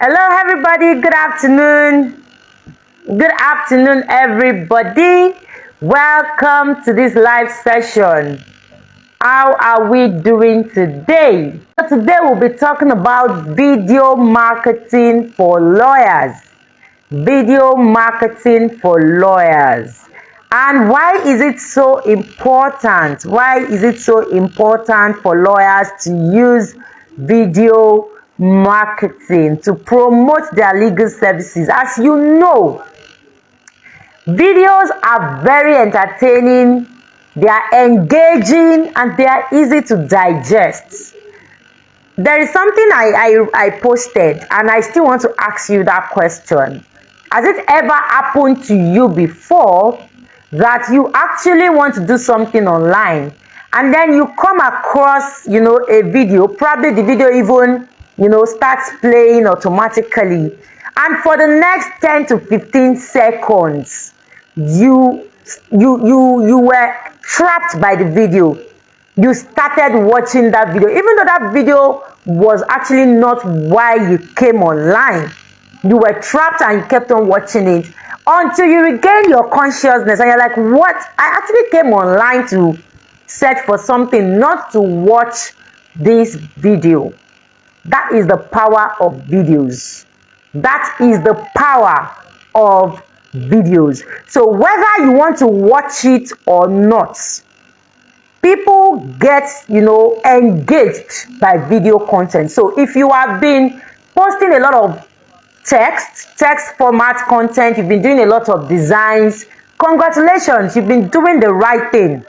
Hello, everybody. Good afternoon. Good afternoon, everybody. Welcome to this live session. How are we doing today? Today, we'll be talking about video marketing for lawyers. Video marketing for lawyers. And why is it so important? Why is it so important for lawyers to use video marketing to promote their legal services? As you know, videos are very entertaining, they are engaging, and they are easy to digest. There is something I posted, and I still want to ask you that question. Has it ever happened to you before that you actually want to do something online, and then you come across, a video, probably the video even, starts playing automatically, and for the next 10 to 15 seconds, you were trapped by the video. You started watching that video, even though that video was actually not why you came online. You were trapped and you kept on watching it until you regain your consciousness and you're like, what? I actually came online to search for something, not to watch this video. That is the power of videos. That is the power of videos. So whether you want to watch it or not, people get, engaged by video content. So if you have been posting a lot of text format content, you've been doing a lot of designs, congratulations, you've been doing the right thing.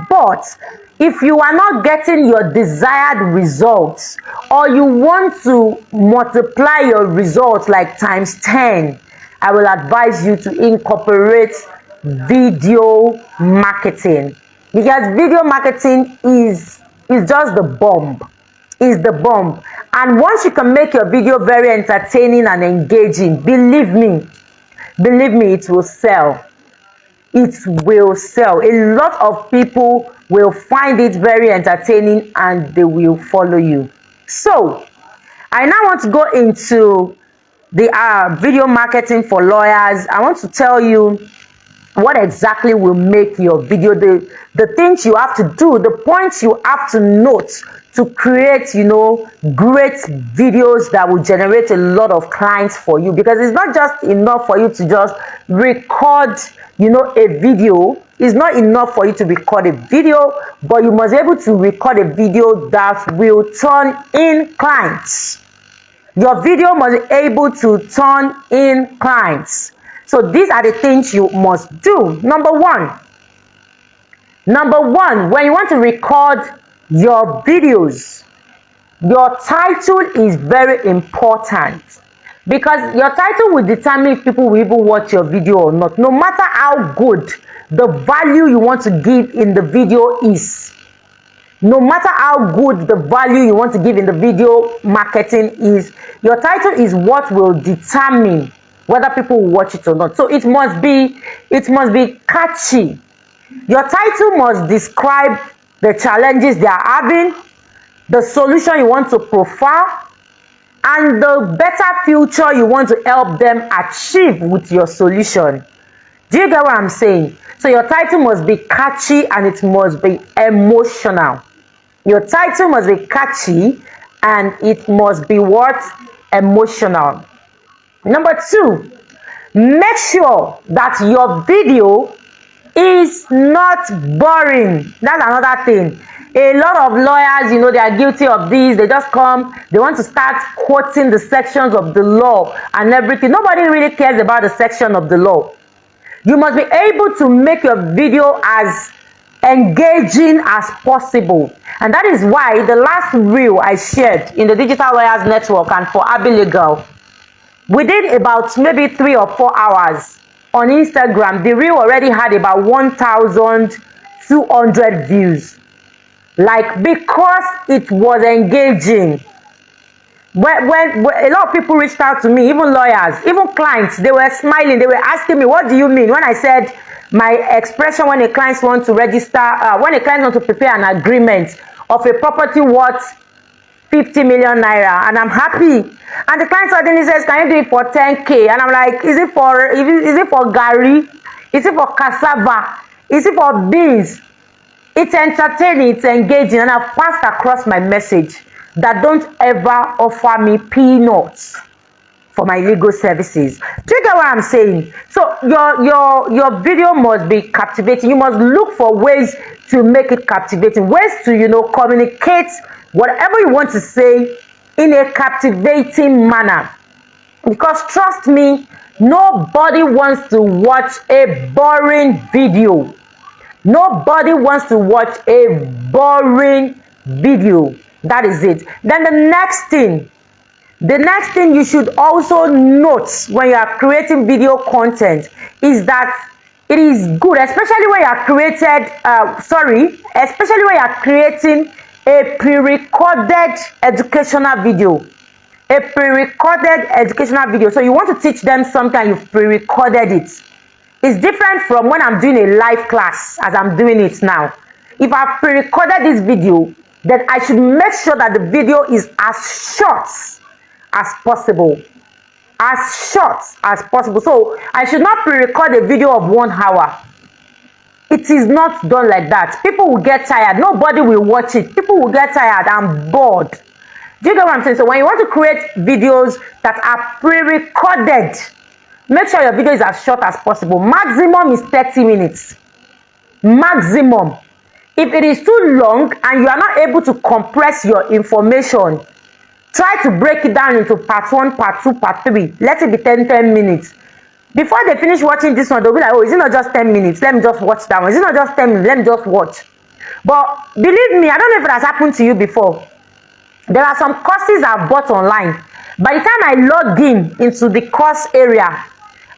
But if you are not getting your desired results, or you want to multiply your results like times 10, I will advise you to incorporate video marketing, because video marketing is just the bomb. Is the bomb. And once you can make your video very entertaining and engaging, believe me, it will sell. It will sell. A lot of people will find it very entertaining and they will follow you. So I now want to go into the video marketing for lawyers. I want to tell you what exactly will make your video, the things you have to do, the points you have to note to create, great videos that will generate a lot of clients for you. Because it's not just enough for you to just record, a video. It's not enough for you to record a video, but you must be able to record a video that will turn in clients. Your video must be able to turn in clients. So these are the things you must do. Number one, when you want to record your videos, your title is very important, because your title will determine if people will even watch your video or not. No matter how good the value you want to give in the video is, no matter how good the value you want to give in the video marketing is, your title is what will determine whether people will watch it or not. So it must be catchy. Your title must describe the challenges they are having, the solution you want to profile, and the better future you want to help them achieve with your solution. Do you get what I'm saying? So your title must be catchy and it must be emotional. Your title must be catchy and it must be what? Emotional. Number two, make sure that your video is not boring. That's another thing. A lot of lawyers, they are guilty of this. They just come, they want to start quoting the sections of the law and everything. Nobody really cares about the section of the law. You must be able to make your video as engaging as possible. And that is why the last reel I shared in the Digital Lawyers Network and for ABILEGAL, within about maybe 3 or 4 hours on Instagram, the reel already had about 1,200 views. Like, because it was engaging. When a lot of people reached out to me, even lawyers, even clients, they were smiling. They were asking me, what do you mean? When I said my expression, when a client wants to register, when a client wants to prepare an agreement of a property worth 50 million naira, and I'm happy. And the client suddenly says, can you do it for 10K? And I'm like, is it for Gary? Is it for cassava? Is it for beans? It's entertaining, it's engaging, and I've passed across my message that don't ever offer me peanuts for my legal services. Do you get what I'm saying? So your video must be captivating. You must look for ways to make it captivating, ways to communicate whatever you want to say in a captivating manner. Because trust me, nobody wants to watch a boring video. Nobody wants to watch a boring video. That is it. Then the next thing you should also note when you are creating video content is that it is good, especially when you are creating a pre-recorded educational video. A pre-recorded educational video. So you want to teach them something and you've pre-recorded it. It's different from when I'm doing a live class as I'm doing it now. If I've pre-recorded this video, then I should make sure that the video is as short as possible. As short as possible. So I should not pre-record a video of 1 hour. It is not done like that. People will get tired. Nobody will watch it. People will get tired and bored. Do you get what I'm saying? So when you want to create videos that are pre-recorded, make sure your video is as short as possible. Maximum is 30 minutes. Maximum. If it is too long and you are not able to compress your information, try to break it down into part 1, part 2, part 3. Let it be 10 minutes. Before they finish watching this one, they'll be like, oh, is it not just 10 minutes? Let me just watch that one. Is it not just 10 minutes? Let me just watch. But believe me, I don't know if it has happened to you before. There are some courses I've bought online. By the time I log into the course area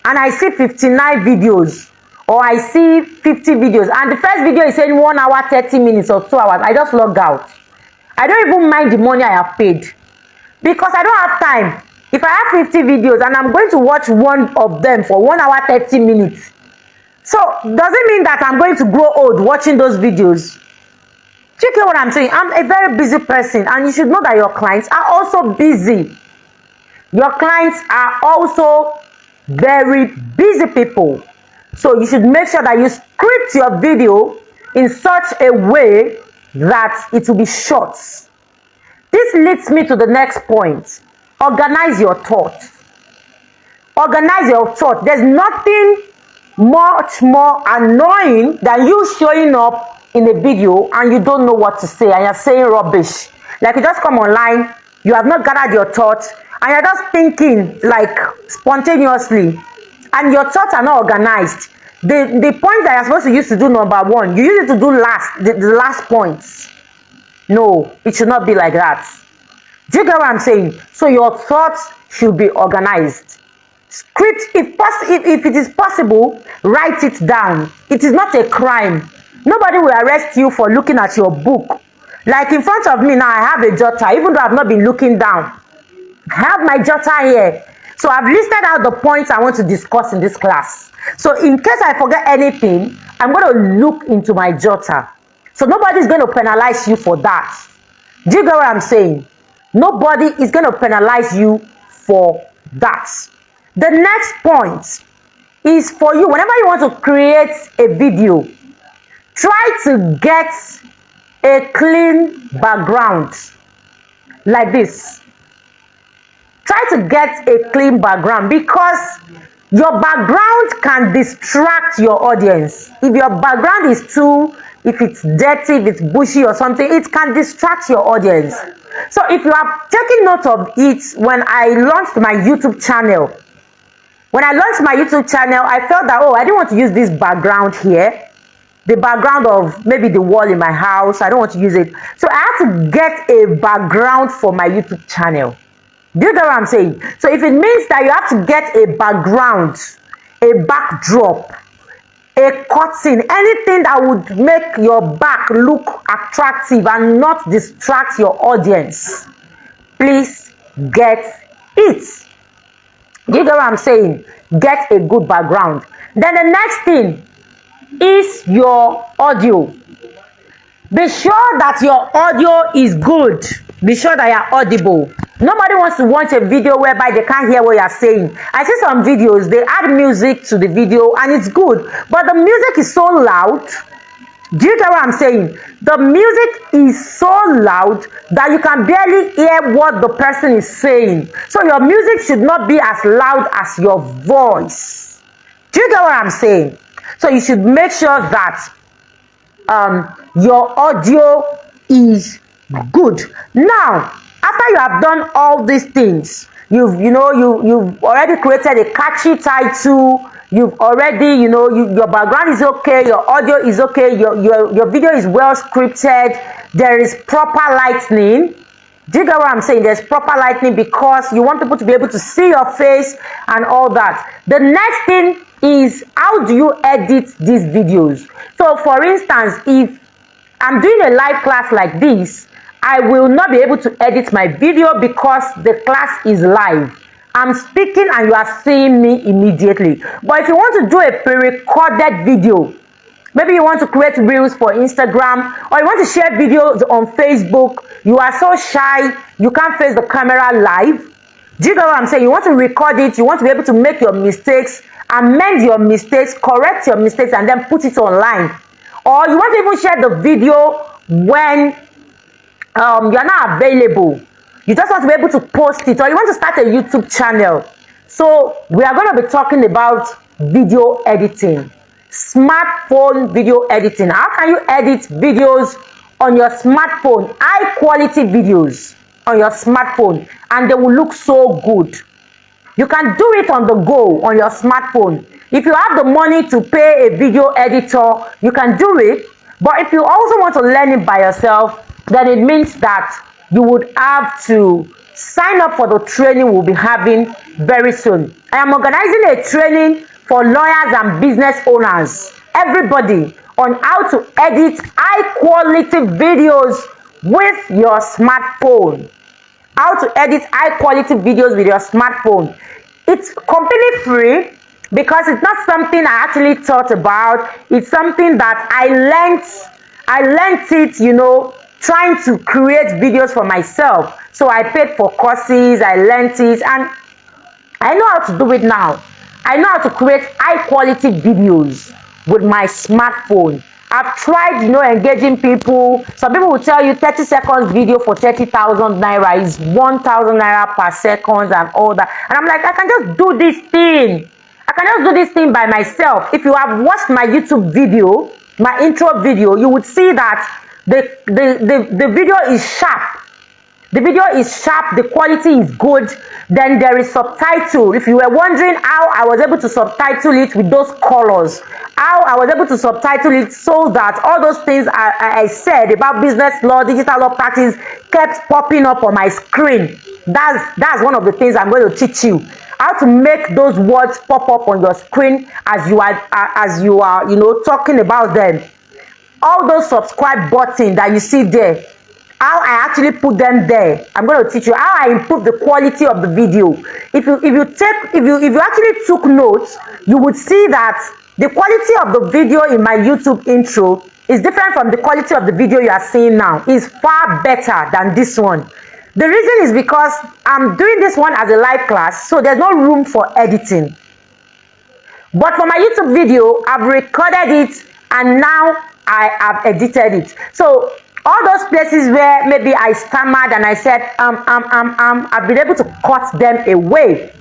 and I see 59 videos or I see 50 videos and the first video is saying 1 hour, 30 minutes or 2 hours, I just log out. I don't even mind the money I have paid because I don't have time. If I have 50 videos and I'm going to watch one of them for 1 hour, 30 minutes, so does it mean that I'm going to grow old watching those videos? Do you get what I'm saying? I'm a very busy person, and you should know that your clients are also busy. Your clients are also very busy people. So you should make sure that you script your video in such a way that it will be short. This leads me to the next point. Organize your thoughts. Organize your thoughts. There's nothing much more annoying than you showing up in a video and you don't know what to say and you're saying rubbish. Like you just come online, you have not gathered your thoughts and you're just thinking like spontaneously and your thoughts are not organized. The point that you're supposed to use to do number 1, you use it to do the last points. No, it should not be like that. Do you get what I'm saying? So your thoughts should be organized. Script, if it is possible, write it down. It is not a crime. Nobody will arrest you for looking at your book. Like in front of me now, I have a jotter, even though I've not been looking down. I have my jotter here. So I've listed out the points I want to discuss in this class. So in case I forget anything, I'm going to look into my jotter. So nobody's going to penalize you for that. Do you get what I'm saying? Nobody is going to penalize you for that. The next point is for you. Whenever you want to create a video, try to get a clean background like this. Try to get a clean background because your background can distract your audience. If your background is if it's dirty, if it's bushy or something, it can distract your audience. So if you have taken note of it, when I launched my YouTube channel, I felt that, I didn't want to use this background here. The background of maybe the wall in my house. I don't want to use it. So I had to get a background for my YouTube channel. Do you get what I'm saying? So if it means that you have to get a background, a backdrop, a curtain, anything that would make your back look attractive and not distract your audience, please get it. Do you get what I'm saying? Get a good background. Then the next thing is your audio. Be sure that your audio is good. Be sure that you're audible. Nobody wants to watch a video whereby they can't hear what you're saying. I see some videos, they add music to the video and it's good, but the music is so loud. Do you get what I'm saying? The music is so loud that you can barely hear what the person is saying. So your music should not be as loud as your voice. Do you get what I'm saying? So you should make sure that your audio is good. Now, after you have done all these things, you've already created a catchy title. You've already, your background is okay, your audio is okay, your video is well scripted, there is proper lighting. Do you get what I'm saying? There's proper lighting because you want people to be able to see your face and all that. The next thing is, how do you edit these videos? So for instance, if I'm doing a live class like this, I will not be able to edit my video because the class is live. I'm speaking and you are seeing me immediately. But if you want to do a pre-recorded video, maybe you want to create reels for Instagram, or you want to share videos on Facebook, you are so shy, you can't face the camera live. Do you get what I'm saying? You want to record it, you want to be able to make your mistakes, amend your mistakes, correct your mistakes, and then put it online. Or you want to even share the video when you're not available. You just want to be able to post it, or you want to start a YouTube channel. So we are going to be talking about video editing, smartphone video editing. How can you edit videos on your smartphone, high quality videos on your smartphone, and they will look so good? You can do it on the go on your smartphone. If you have the money to pay a video editor, you can do it. But if you also want to learn it by yourself, then it means that you would have to sign up for the training we'll be having very soon. I am organizing a training for lawyers and business owners, everybody, on how to edit high quality videos with your smartphone. How to edit high quality videos with your smartphone. It's completely free because it's not something I actually thought about. It's something that I learned it, trying to create videos for myself. So I paid for courses, I learned it, and I know how to do it now. I know how to create high quality videos with my smartphone. I've tried, engaging people. Some people will tell you 30 seconds video for 30,000 naira is 1,000 naira per second and all that. And I'm like, I can just do this thing. I can just do this thing by myself. If you have watched my YouTube video, my intro video, you would see that the video is sharp. The video is sharp, the quality is good. Then there is subtitle. If you were wondering how I was able to subtitle it with those colors, how I was able to subtitle it so that all those things I said about business law, digital law practice kept popping up on my screen. That's one of the things I'm going to teach you. How to make those words pop up on your screen as you are talking about them. All those subscribe buttons that you see there, how I actually put them there. I'm going to teach you how I improve the quality of the video. If you actually took notes, you would see that the quality of the video in my YouTube intro is different from the quality of the video you are seeing now. It's far better than this one. The reason is because I'm doing this one as a live class, so there's no room for editing. But for my YouTube video, I've recorded it and now I have edited it. So all those places where maybe I stammered and I said I've been able to cut them away.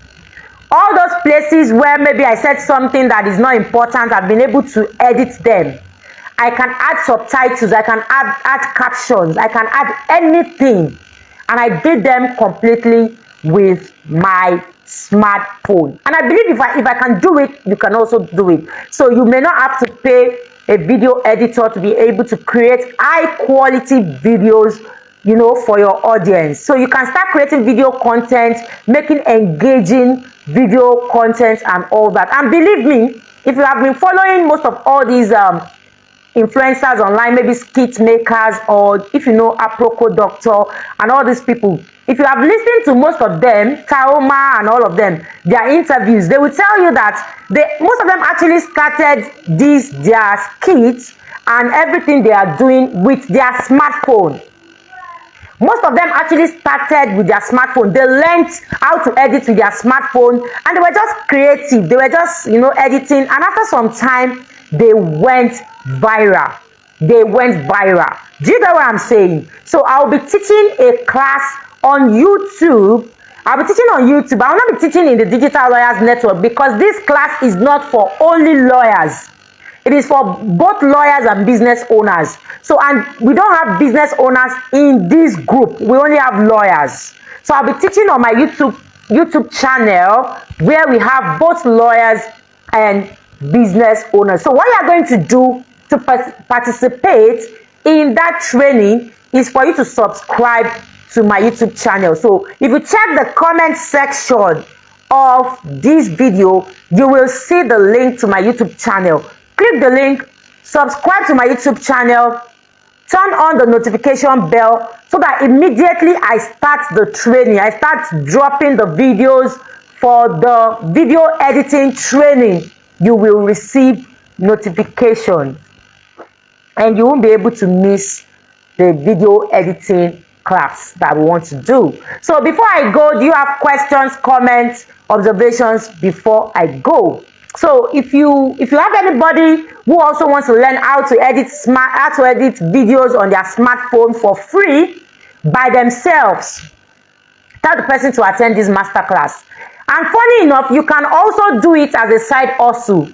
All those places where maybe I said something that is not important, I've been able to edit them. I can add subtitles, I can add captions, I can add anything. And I did them completely with my smartphone. And I believe if I can do it, you can also do it. So you may not have to pay a video editor to be able to create high quality videos, for your audience. So you can start creating video content, making engaging video content and all that. And believe me, if you have been following most of all these influencers online, maybe skit makers, or if you know Aproko Doctor and all these people, if you have listened to most of them, Taoma and all of them, their interviews, they will tell you that most of them actually started their skits and everything they are doing with their smartphone. Most of them actually started with their smartphone. They learned how to edit with their smartphone, and they were just creative. They were just, editing. And after some time, they went viral. They went viral. Do you get what I'm saying? So I'll be teaching a class on YouTube. I'll be teaching on YouTube. I will not be teaching in the Digital Lawyers Network, because this class is not for only lawyers. It is for both lawyers and business owners. So, and we don't have business owners in this group. We only have lawyers. So I'll be teaching on my YouTube channel, where we have both lawyers and business owners. So what you are going to do to participate in that training is for you to subscribe to my YouTube channel. So if you check the comment section of this video, you will see the link to my YouTube channel. Click the link, subscribe to my YouTube channel, turn on the notification bell, so that immediately I start the training, I start dropping the videos for the video editing training, you will receive notification and you won't be able to miss the video editing class that we want to do. So before I go, do you have questions, comments, observations before I go? So if you have anybody who also wants to learn how to edit videos on their smartphone for free by themselves, tell the person to attend this masterclass. And funny enough, you can also do it as a side hustle.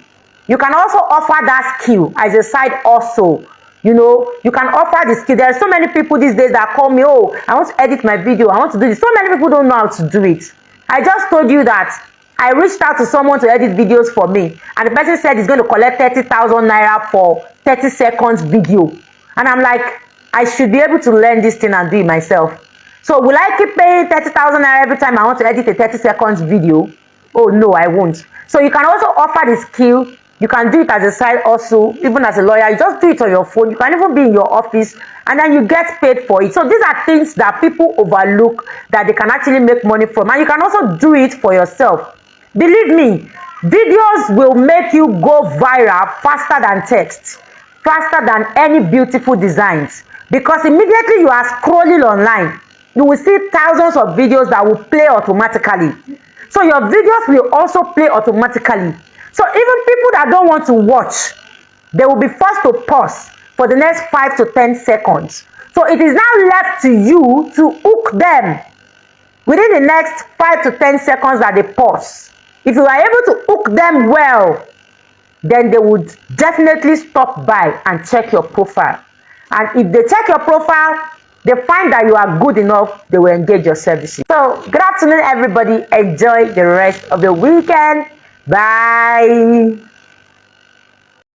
You can also offer that skill as a side hustle. You can offer the skill. There are so many people these days that call me, oh, I want to edit my video, I want to do this. So many people don't know how to do it. I just told you that I reached out to someone to edit videos for me, and the person said he's going to collect 30,000 naira for 30 seconds video. And I'm like, I should be able to learn this thing and do it myself. So will I keep paying 30,000 naira every time I want to edit a 30 seconds video? Oh no, I won't. So you can also offer the skill. You can do it as a side hustle, even as a lawyer. You just do it on your phone. You can even be in your office, and then you get paid for it. So these are things that people overlook that they can actually make money from. And you can also do it for yourself. Believe me, videos will make you go viral faster than text, faster than any beautiful designs. Because immediately you are scrolling online, you will see thousands of videos that will play automatically. So your videos will also play automatically. So even people that don't want to watch, they will be forced to pause for the next 5 to 10 seconds. So it is now left to you to hook them within the next 5 to 10 seconds that they pause. If you are able to hook them well, then they would definitely stop by and check your profile. And if they check your profile, they find that you are good enough, they will engage your services. So good afternoon, everybody. Enjoy the rest of the weekend. Bye.